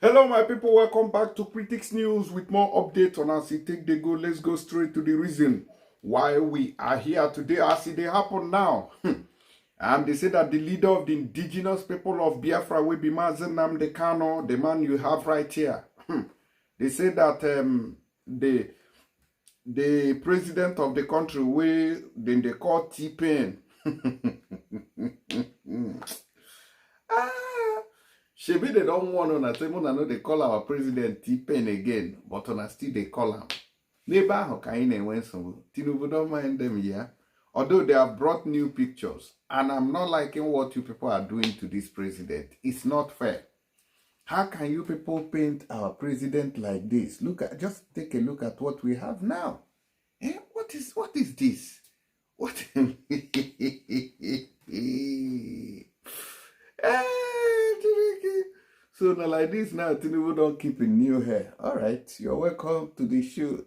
Hello, my people. Welcome back to Critics News with more updates on as it take the go. Let's go straight to the reason why we are here today. As it happen now, and they say that the leader of the indigenous people of Biafra will be Mazi Nnamdi Kanu, the man you have right here. They say that the president of the country, we then they call T-Pain. Shebi they don't want to say, I know they call our president T-Pain again, but on still they call him. Neighbor Hokaine went some. Tinubu don't mind them here. Although they have brought new pictures, and I'm not liking what you people are doing to this president. It's not fair. How can you people paint our president like this? Just take a look at what we have now. What is this? What? So now like this now, Tinubu don't keep a new hair. All right, you're welcome to the show.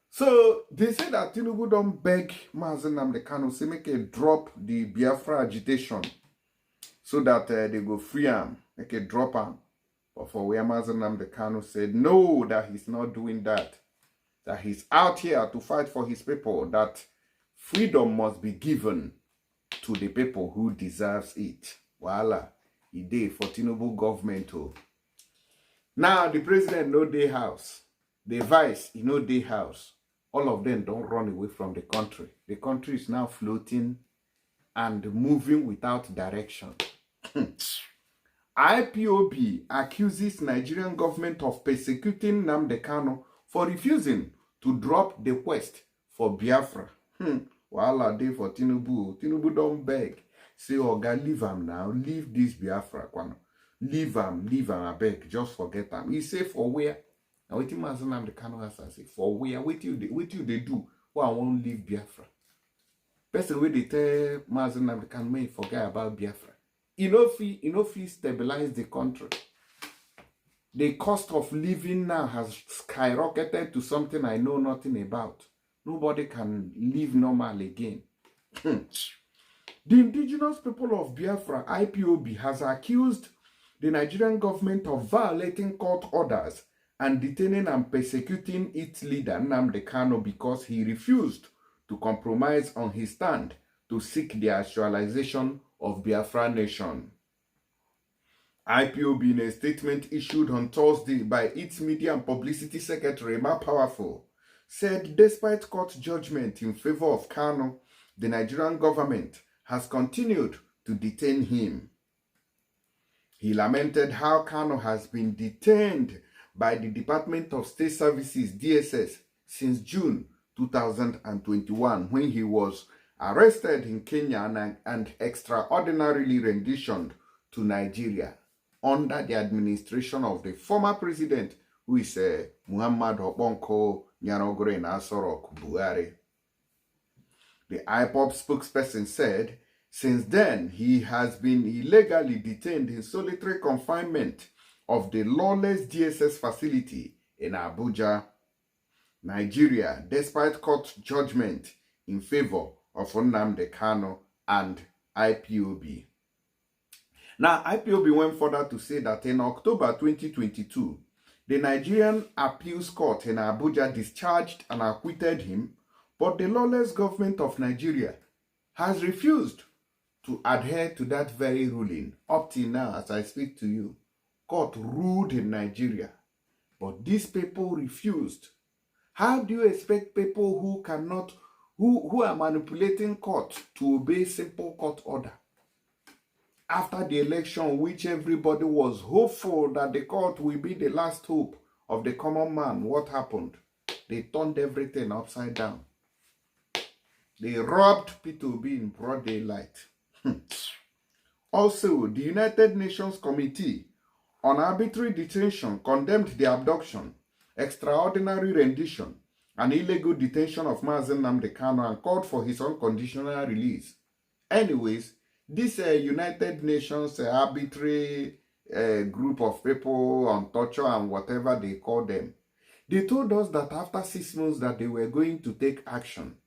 So they say that Tinubu don't beg Mazi Nnamdi Kanu say make a drop the Biafra agitation so that they go free him, make a drop him. But for where Mazi Nnamdi Kanu said no, that he's not doing that. That he's out here to fight for his people, that freedom must be given to the people who deserves it. Voila. He did for Tinubu government too. Now the president no day house. The vice, he no day house. All of them don't run away from the country. The country is now floating and moving without direction. IPOB accuses Nigerian government of persecuting Nnamdi Kanu for refusing to drop the quest for Biafra. Voila, day for Tinubu. Tinubu don't beg. Say, Oga, leave him now. Leave this Biafra, Kwano. Leave him, I beg. Just forget him. He say, for where? Now, what Mazi Nnamdi Kanu has to say, for where? What you they do? Why I won't leave Biafra? Person where they tell Mazi Nnamdi Kanu, may forget about Biafra. You know, if he stabilize the country. The cost of living now has skyrocketed to something I know nothing about. Nobody can live normal again. The indigenous people of Biafra, IPOB, has accused the Nigerian government of violating court orders and detaining and persecuting its leader, Nnamdi Kanu, because he refused to compromise on his stand to seek the actualization of Biafra nation. IPOB, in a statement issued on Thursday by its media and publicity secretary, Ma Powerful, said despite court judgment in favor of Kanu, the Nigerian government has continued to detain him. He lamented how Kanu has been detained by the Department of State Services, DSS, since June 2021, when he was arrested in Kenya and extraordinarily renditioned to Nigeria under the administration of the former president, who is Muhammad Obonko Nyanogore Nasorok Buhari. The IPOB spokesperson said, since then, he has been illegally detained in solitary confinement of the lawless DSS facility in Abuja, Nigeria, despite court judgment in favor of Nnamdi Kanu and IPOB. Now, IPOB went further to say that in October 2022, the Nigerian Appeals Court in Abuja discharged and acquitted him, but the lawless government of Nigeria has refused to adhere to that very ruling. Up till now, as I speak to you, court ruled in Nigeria, but these people refused. How do you expect people who are manipulating court to obey simple court order? After the election, which everybody was hopeful that the court will be the last hope of the common man, what happened? They turned everything upside down. They robbed P2B in broad daylight. Also, the United Nations Committee on Arbitrary Detention condemned the abduction, extraordinary rendition, and illegal detention of Mazi Nnamdi Kanu and called for his unconditional release. Anyways, this United Nations arbitrary group of people on torture and whatever they call them, they told us that after 6 months that they were going to take action.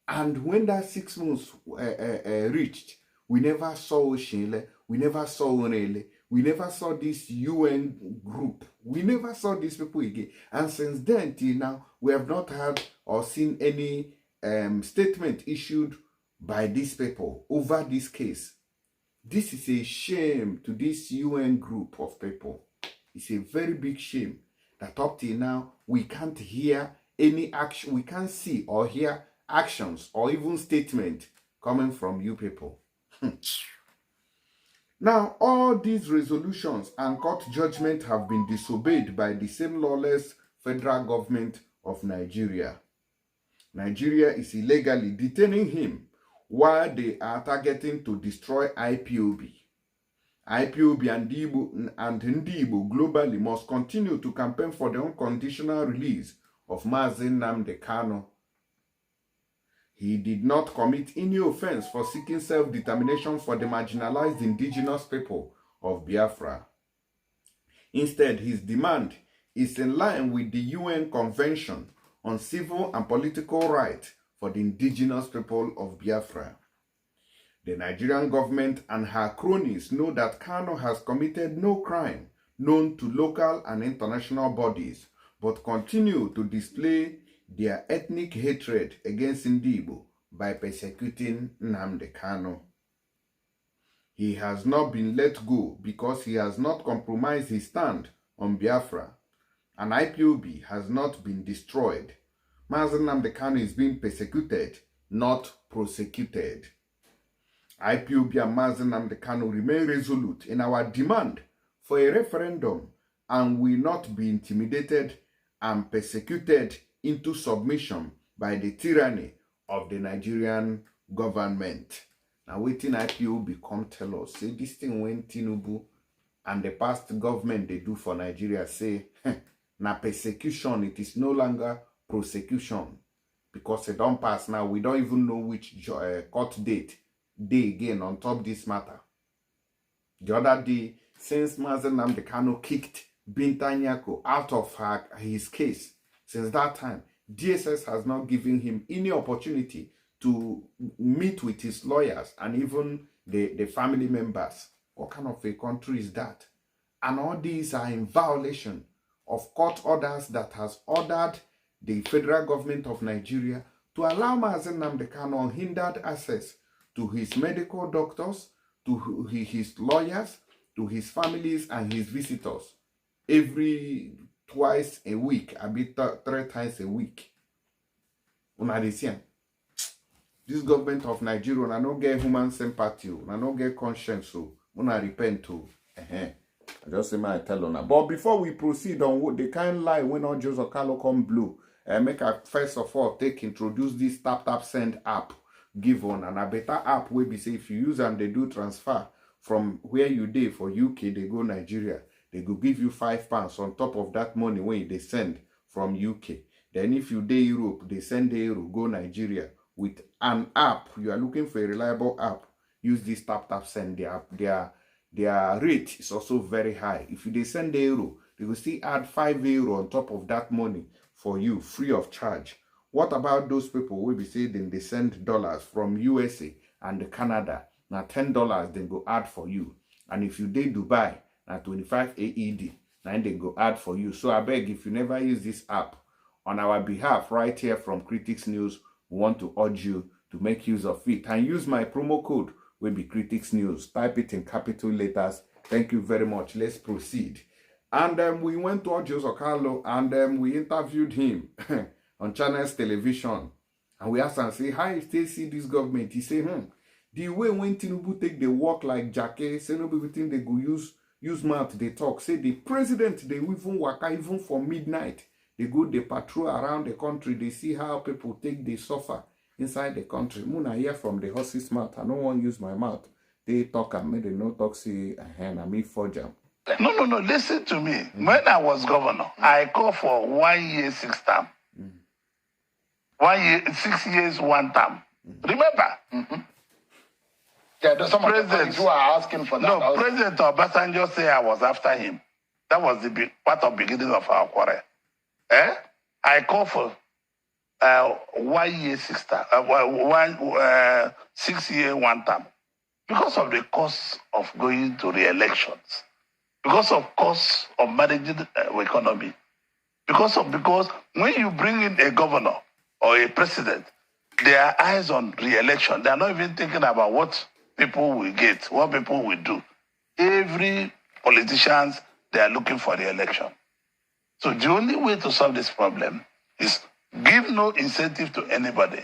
And when that 6 months reached, we never saw Oshile, we never saw Onele, We never saw this UN group. We never saw these people again. And since then till now, we have not had or seen any statement issued by these people over this case. This is a shame to this UN group of people. It's a very big shame that up till now, we can't hear any action, we can't see or hear actions or even statement coming from you people. Now, all these resolutions and court judgment have been disobeyed by the same lawless federal government of Nigeria. Nigeria is illegally detaining him while they are targeting to destroy IPOB. IPOB and Igbo globally must continue to campaign for the unconditional release of Mazi Nnamdi Kanu. He did not commit any offense for seeking self-determination for the marginalized indigenous people of Biafra. Instead, his demand is in line with the UN Convention on Civil and Political Rights for the indigenous people of Biafra. The Nigerian government and her cronies know that Kanu has committed no crime known to local and international bodies, but continue to display their ethnic hatred against Igbo by persecuting Nnamdi Kanu. He has not been let go because he has not compromised his stand on Biafra, and IPOB has not been destroyed. Mazi Nnamdi Kanu is being persecuted, not prosecuted. IPOB and Mazi Nnamdi Kanu remain resolute in our demand for a referendum and will not be intimidated and persecuted into submission by the tyranny of the Nigerian government. Now, waiting IPOB come tell us, say this thing when Tinubu and the past government they do for Nigeria, say, na persecution, it is no longer prosecution. Because it don't pass now, we don't even know which court date day again on top this matter. The other day, since Mazi Nnamdi Kanu kicked Binta Nyako out of his case, since that time, DSS has not given him any opportunity to meet with his lawyers and even the family members. What kind of a country is that? And all these are in violation of court orders that has ordered the federal government of Nigeria to allow Mazi Nnamdi Kanu unhindered access to his medical doctors, to his lawyers, to his families and his visitors every twice a week, a bit 3 times a week. This government of Nigeria, I don't get human sympathy, I don't get conscience, so I repent to. I just say my tell on. But before we proceed on what the kind lie when all Joseph Carlo come blue, make a first of all introduce this tap send app. Give on and a better app where be say if you use and they do transfer from where you did for UK, they go Nigeria, they go give you £5 on top of that money when they send from UK. Then if you dey Europe, they send the euro, go Nigeria with an app. You are looking for a reliable app. Use this tap send. Their rate is also very high. If they send the euro, they will still add €5 on top of that money for you, free of charge. What about those people will be saying they send dollars from USA and Canada? Now $10 they go add for you. And if you did Dubai, now 25 AED, now they go add for you. So I beg, if you never use this app, on our behalf, right here from Critics News, we want to urge you to make use of it and use my promo code will be Critics News. Type it in capital letters. Thank you very much. Let's proceed. And we went to Joseph Carlo and we interviewed him on Channels Television. And we asked him, say, how you still see this government? He said, the way when Tinubu take the work like Jackie, say nobody think they go use mouth, they talk. Say the president, they even work even for midnight. They go, they patrol around the country. They see how people take, they suffer inside the country. Muna hear from the horse's mouth. I don't want to use my mouth. They talk and make the no talk, say, I me forge them. No. Listen to me. When I was governor, I called for 1 year, 6 term. 1 year, 6 years, 1 term. Remember? Yeah, there's some presidents who are asking for that. No, President Obasanjo say I was after him. That was the part of beginning of our quarrel. I called for 1 year, 6 term. 6 year, 1 term. Because of the cost of going to the elections. because of cost of managing the economy. Because when you bring in a governor or a president, their eyes on re-election. They are not even thinking about what people will get, what people will do. Every politicians, they are looking for the election. So the only way to solve this problem is give no incentive to anybody.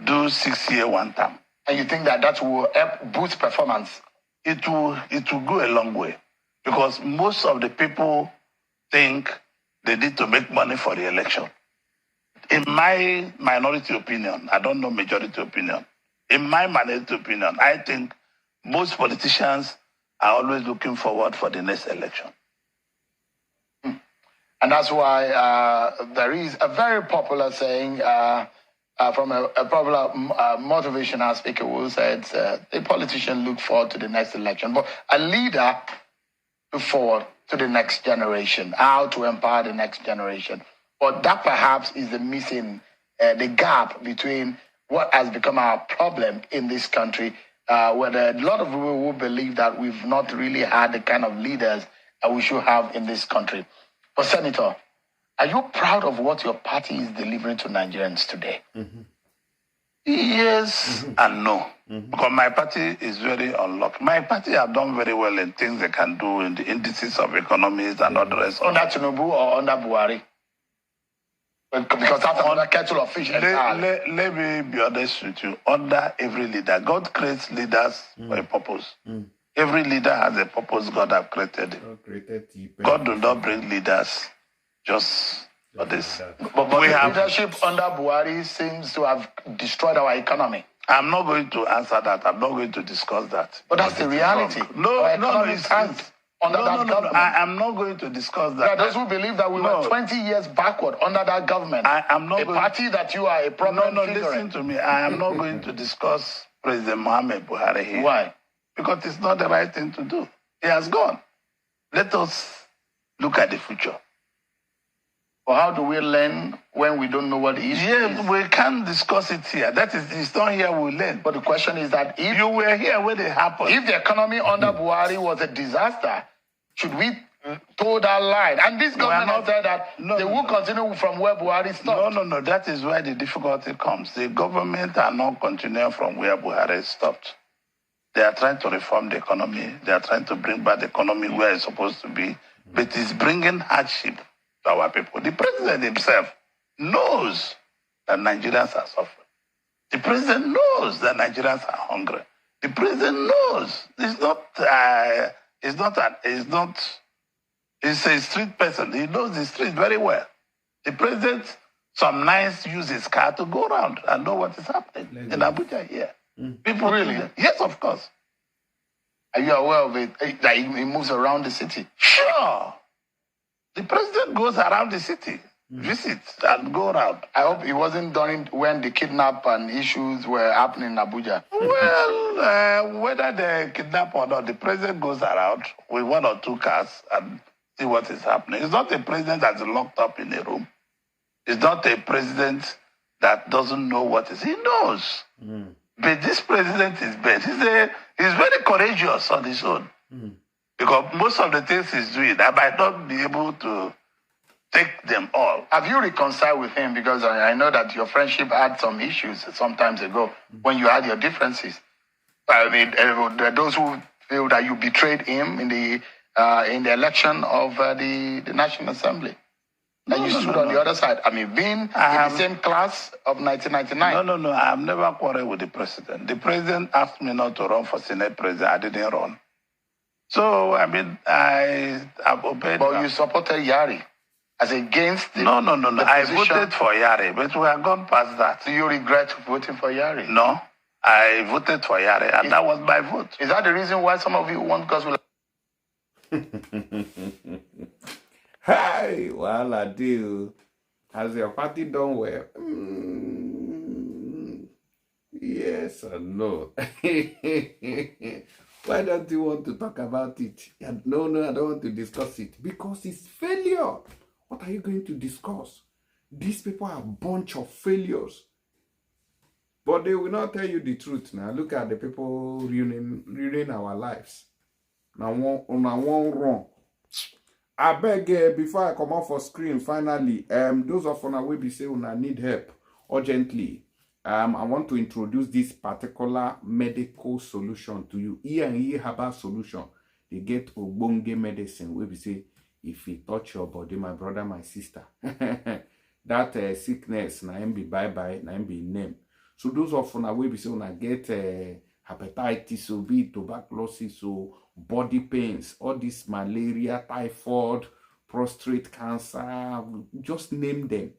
Do 6 year one term. And you think that will help boost performance? It will go a long way, because most of the people think they need to make money for the election. In my minority opinion, I don't know majority opinion. In my minority opinion, I think most politicians are always looking forward for the next election. And that's why there is a very popular saying from a popular motivational speaker who said, a politician look forward to the next election, but a leader look forward to the next generation, how to empower the next generation. But that perhaps is the missing, the gap between what has become our problem in this country, where there are a lot of people who believe that we've not really had the kind of leaders that we should have in this country. But Senator, are you proud of what your party is delivering to Nigerians today? Mm-hmm. Yes and no. Because my party is very unlocked. My party have done very well in things they can do in the indices of economies and all the rest. Under Tinubu or under Buhari? Because that's another kettle of fish. Let me be honest with you. Under every leader, God creates leaders for a purpose. Every leader has a purpose God has created. God do not bring leaders just for this. But leadership under Buhari seems to have destroyed our economy. I'm not going to answer that. I'm not going to discuss that. But that's the reality. No, I'm not going to discuss that. There are those who believe that we were 20 years backward under that government. I'm not party that you are a problem. No, listen to me. I am not going to discuss President Muhammad Buhari here. Why? Because it's not the right thing to do. He has gone. Let us look at the future. Well, how do we learn when we don't know what the issue is? We can't discuss it here. It's not here we learn. But the question is that if you were here when it happened, if the economy under Buhari was a disaster, should we toe that line? And this government has said that they will continue from where Buhari stopped. No. That is where the difficulty comes. The government are not continuing from where Buhari stopped. They are trying to reform the economy. They are trying to bring back the economy where it's supposed to be. But it's bringing hardship to our people. The president himself knows that Nigerians are suffering. The president knows that Nigerians are hungry. The president knows he's a street person. He knows the street very well. The president some nights use his car to go around and know what is happening in Abuja here. People really? Yes, of course. Are you aware of it? That he moves around the city? Sure. The president goes around the city, visits and go around. I hope it wasn't during when the kidnap and issues were happening in Abuja. Well, whether they kidnap or not, the president goes around with 1 or 2 cars and see what is happening. It's not a president that's locked up in a room. It's not a president that doesn't know what is. He knows. But this president is bad. He's very courageous on his own. Because most of the things he's doing, I might not be able to take them all. Have you reconciled with him? Because I know that your friendship had some issues some times ago when you had your differences. I mean, there are those who feel that you betrayed him in the election of the National Assembly. And you stood on the other side. I mean, being in the same class of 1999. No. I have never quarreled with the president. The president asked me not to run for Senate president. I didn't run. So, I mean, I have obeyed. But you supported Yari as against the... No. I voted for Yari, but we have gone past that. Do you regret voting for Yari? No. I voted for Yari, and that was my vote. Is that the reason why some of you want gospel? Hi, well, I do. Has your party done well? Yes or no? Why don't you want to talk about it? No, I don't want to discuss it. Because it's failure. What are you going to discuss? These people are a bunch of failures. But they will not tell you the truth now. Look at the people ruining our lives. Now one wrong. I beg before I come off for screen finally, those of una will be say una need help urgently. I want to introduce this particular medical solution to you. E&E herbal solution. They get ogbonge medicine. We be say if it touch your body, my brother, my sister, that sickness na him be bye na him be name. So those of una will be say una get hepatitis, or be tuberculosis, or body pains, all this malaria, typhoid, prostate cancer, just name them.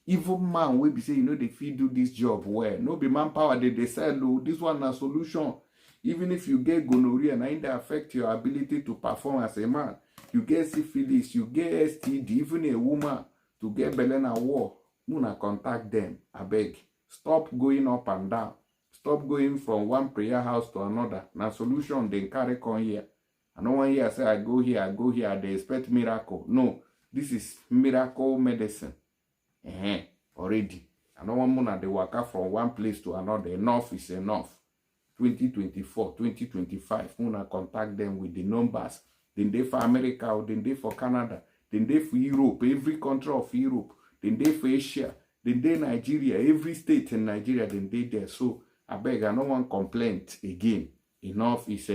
Even man will be say, they fit do this job well. No be manpower, they say, oh, this one a solution. Even if you get gonorrhea, and it affect your ability to perform as a man. You get syphilis, you get STD, even a woman to get belena war. Muna contact them, I beg. Stop going up and down. Stop going from one prayer house to another. Now solution they carry on here. I don't want here say I go here, they expect miracle. No, this is miracle medicine. Already. I don't want muna they work out from one place to another. Enough is enough. 2024, 2025. Muna contact them with the numbers. Then they for America, or then they for Canada, then they for Europe, every country of Europe, then they for Asia, then they Nigeria, every state in Nigeria, then they there. So I beg, I no one complaint again. Enough is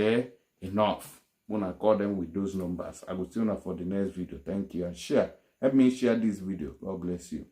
enough. When I call them with those numbers, I will see you for the next video. Thank you and share. Help me share this video. God bless you.